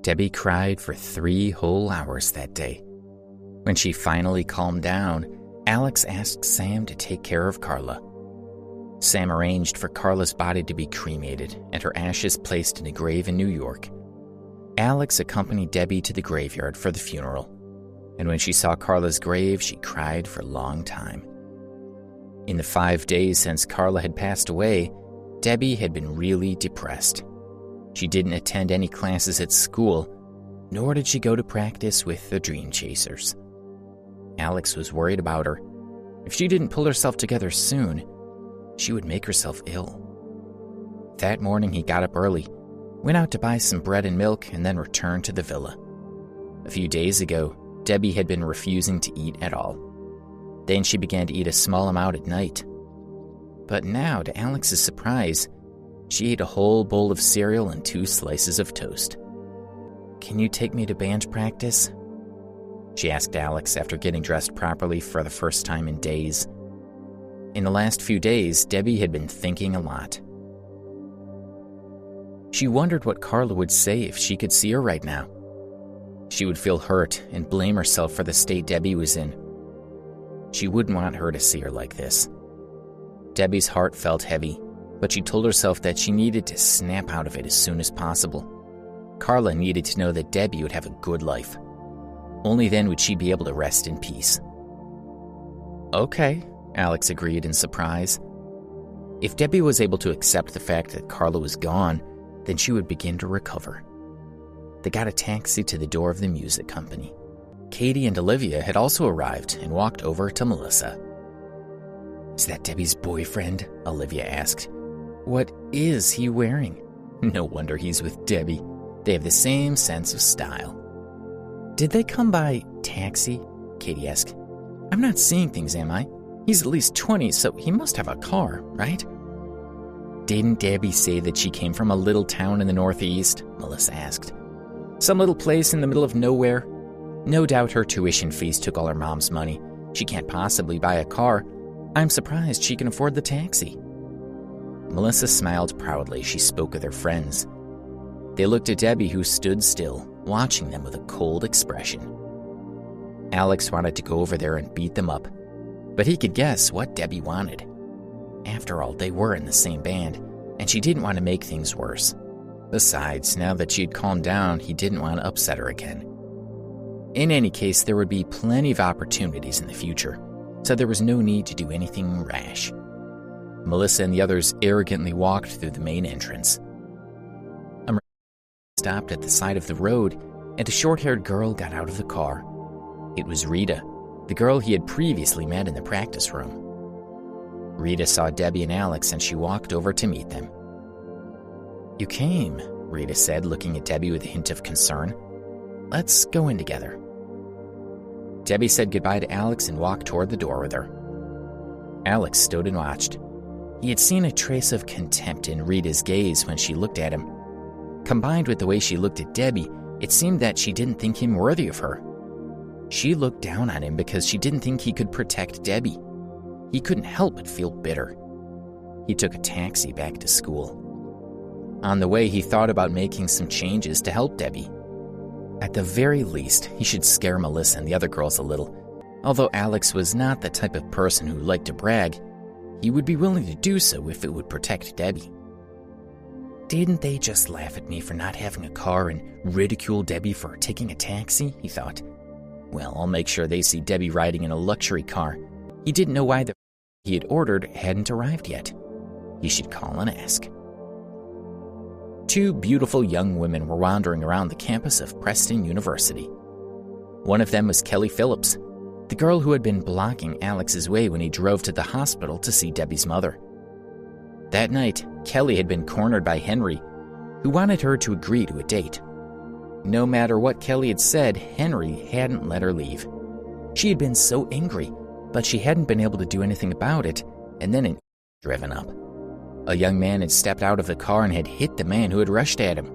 Debbie cried for 3 whole hours that day. When she finally calmed down, Alex asked Sam to take care of Carla. Sam arranged for Carla's body to be cremated and her ashes placed in a grave in New York. Alex accompanied Debbie to the graveyard for the funeral, and when she saw Carla's grave, she cried for a long time. In the 5 days since Carla had passed away, Debbie had been really depressed. She didn't attend any classes at school, nor did she go to practice with the Dream Chasers. Alex was worried about her. If she didn't pull herself together soon, she would make herself ill. That morning he got up early, went out to buy some bread and milk, and then returned to the villa. A few days ago, Debbie had been refusing to eat at all. Then she began to eat a small amount at night. But now, to Alex's surprise, she ate a whole bowl of cereal and 2 slices of toast. "Can you take me to band practice?" she asked Alex after getting dressed properly for the first time in days. In the last few days, Debbie had been thinking a lot. She wondered what Carla would say if she could see her right now. She would feel hurt and blame herself for the state Debbie was in. She wouldn't want her to see her like this. Debbie's heart felt heavy, but she told herself that she needed to snap out of it as soon as possible. Carla needed to know that Debbie would have a good life. Only then would she be able to rest in peace. "Okay," Alex agreed in surprise. If Debbie was able to accept the fact that Carla was gone, then she would begin to recover. They got a taxi to the door of the music company. Katie and Olivia had also arrived and walked over to Melissa. "Is that Debbie's boyfriend?" Olivia asked. "What is he wearing? No wonder he's with Debbie. They have the same sense of style." "Did they come by taxi?" Katie asked. "I'm not seeing things, am I? He's at least 20, so he must have a car, right?" "Didn't Debbie say that she came from a little town in the Northeast?" Melissa asked. "Some little place in the middle of nowhere? No doubt her tuition fees took all her mom's money. She can't possibly buy a car. I'm surprised she can afford the taxi." Melissa smiled proudly as she spoke with her friends. They looked at Debbie, who stood still, watching them with a cold expression. Alex wanted to go over there and beat them up, but he could guess what Debbie wanted. After all, they were in the same band, and she didn't want to make things worse. Besides, now that she had calmed down, he didn't want to upset her again. In any case, there would be plenty of opportunities in the future, so there was no need to do anything rash. Melissa and the others arrogantly walked through the main entrance. A Mercedes stopped at the side of the road, and a short-haired girl got out of the car. It was Rita, the girl he had previously met in the practice room. Rita saw Debbie and Alex, and she walked over to meet them. "You came," Rita said, looking at Debbie with a hint of concern. "Let's go in together." Debbie said goodbye to Alex and walked toward the door with her. Alex stood and watched. He had seen a trace of contempt in Rita's gaze when she looked at him. Combined with the way she looked at Debbie, it seemed that she didn't think him worthy of her. She looked down on him because she didn't think he could protect Debbie. He couldn't help but feel bitter. He took a taxi back to school. On the way, he thought about making some changes to help Debbie. At the very least, he should scare Melissa and the other girls a little. Although Alex was not the type of person who liked to brag, he would be willing to do so if it would protect Debbie. Didn't they just laugh at me for not having a car and ridicule Debbie for taking a taxi? He thought. Well, I'll make sure they see Debbie riding in a luxury car. He didn't know why the he had ordered hadn't arrived yet. He should call and ask. 2 beautiful young women were wandering around the campus of Preston University. One of them was Kelly Phillips, the girl who had been blocking Alex's way when he drove to the hospital to see Debbie's mother. That night, Kelly had been cornered by Henry, who wanted her to agree to a date. No matter what Kelly had said, Henry hadn't let her leave. She had been so angry, but she hadn't been able to do anything about it, and then it driven up. A young man had stepped out of the car and had hit the man who had rushed at him.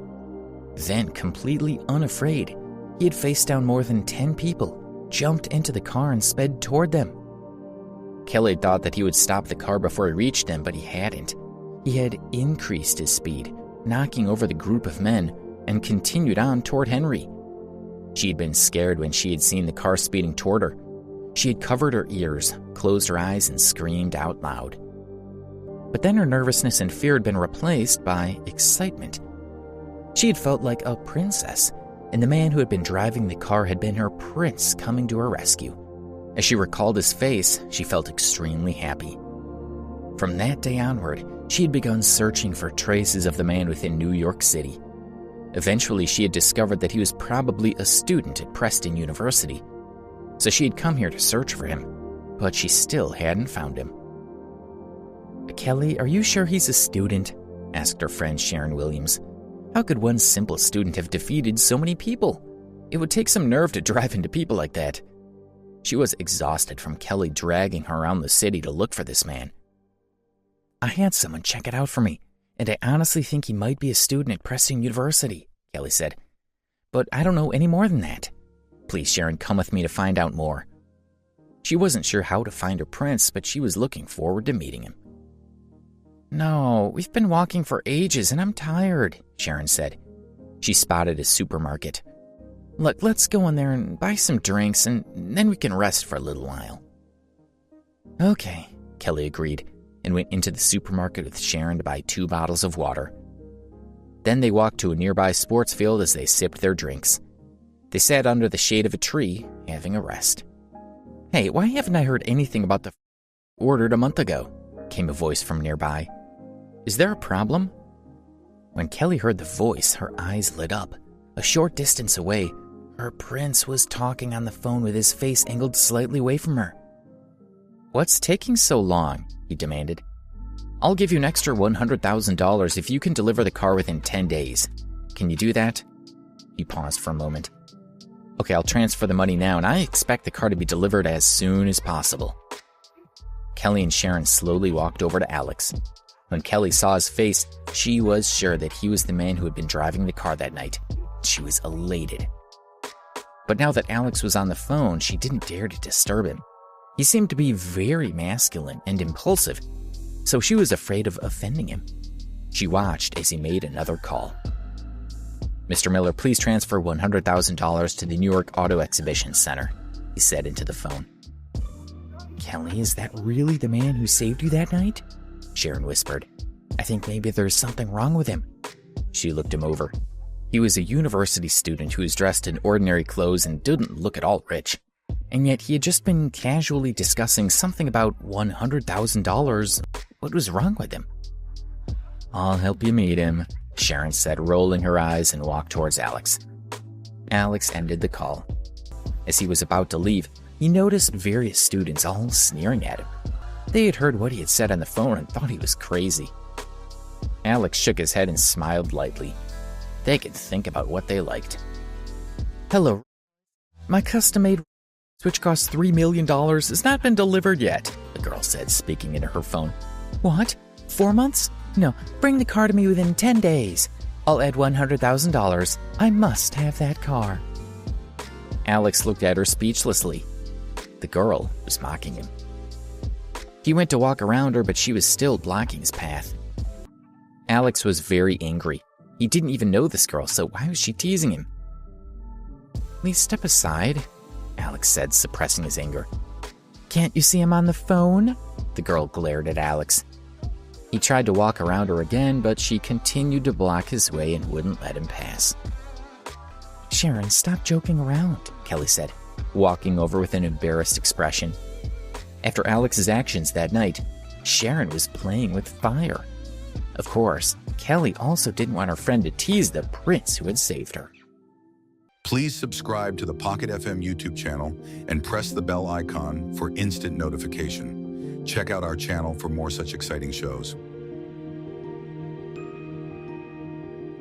Then, completely unafraid, he had faced down more than 10 people, jumped into the car and sped toward them. Kelly thought that he would stop the car before he reached them, but he hadn't. He had increased his speed, knocking over the group of men, and continued on toward Henry. She had been scared when she had seen the car speeding toward her. She had covered her ears, closed her eyes, and screamed out loud. But then her nervousness and fear had been replaced by excitement. She had felt like a princess, and the man who had been driving the car had been her prince coming to her rescue. As she recalled his face, she felt extremely happy. From that day onward, she had begun searching for traces of the man within New York City. Eventually, she had discovered that he was probably a student at Preston University. So she had come here to search for him, but she still hadn't found him. "Kelly, are you sure he's a student?" asked her friend Sharon Williams. "How could one simple student have defeated so many people? It would take some nerve to drive into people like that." She was exhausted from Kelly dragging her around the city to look for this man. "I had someone check it out for me, and I honestly think he might be a student at Preston University," Kelly said. "But I don't know any more than that. Please, Sharon, come with me to find out more." She wasn't sure how to find her prince, but she was looking forward to meeting him. "No, we've been walking for ages and I'm tired," Sharon said. She spotted a supermarket. "Look, let's go in there and buy some drinks and then we can rest for a little while." "Okay," Kelly agreed, and went into the supermarket with Sharon to buy 2 bottles of water. Then they walked to a nearby sports field as they sipped their drinks. They sat under the shade of a tree, having a rest. "Hey, why haven't I heard anything about the ordered a month ago?" came a voice from nearby. "Is there a problem?" When Kelly heard the voice, her eyes lit up. A short distance away, her prince was talking on the phone with his face angled slightly away from her. "What's taking so long?" he demanded. "I'll give you an extra $100,000 if you can deliver the car within 10 days. Can you do that?" He paused for a moment. "Okay, I'll transfer the money now, and I expect the car to be delivered as soon as possible." Kelly and Sharon slowly walked over to Alex. When Kelly saw his face, she was sure that he was the man who had been driving the car that night. She was elated. But now that Alex was on the phone, she didn't dare to disturb him. He seemed to be very masculine and impulsive, so she was afraid of offending him. She watched as he made another call. "Mr. Miller, please transfer $100,000 to the New York Auto Exhibition Center," he said into the phone. "Kelly, is that really the man who saved you that night?" Sharon whispered. "I think maybe there's something wrong with him." She looked him over. He was a university student who was dressed in ordinary clothes and didn't look at all rich. And yet he had just been casually discussing something about $100,000. What was wrong with him? "I'll help you meet him," Sharon said, rolling her eyes, and walked towards Alex. Alex ended the call. As he was about to leave, he noticed various students all sneering at him. They had heard what he had said on the phone and thought he was crazy. Alex shook his head and smiled lightly. They could think about what they liked. "Hello. My custom-made which costs $3 million has not been delivered yet," the girl said, speaking into her phone. "What? 4 months? No, bring the car to me within 10 days. I'll add $100,000. I must have that car." Alex looked at her speechlessly. The girl was mocking him. He went to walk around her, but she was still blocking his path. Alex was very angry. He didn't even know this girl, so why was she teasing him? "Please step aside," Alex said, suppressing his anger. "Can't you see I'm on the phone?" The girl glared at Alex. He tried to walk around her again, but she continued to block his way and wouldn't let him pass. "Sharon, stop joking around," Kelly said, walking over with an embarrassed expression. After Alex's actions that night, Sharon was playing with fire. Of course, Kelly also didn't want her friend to tease the prince who had saved her. Please subscribe to the Pocket FM YouTube channel and press the bell icon for instant notification. Check out our channel for more such exciting shows.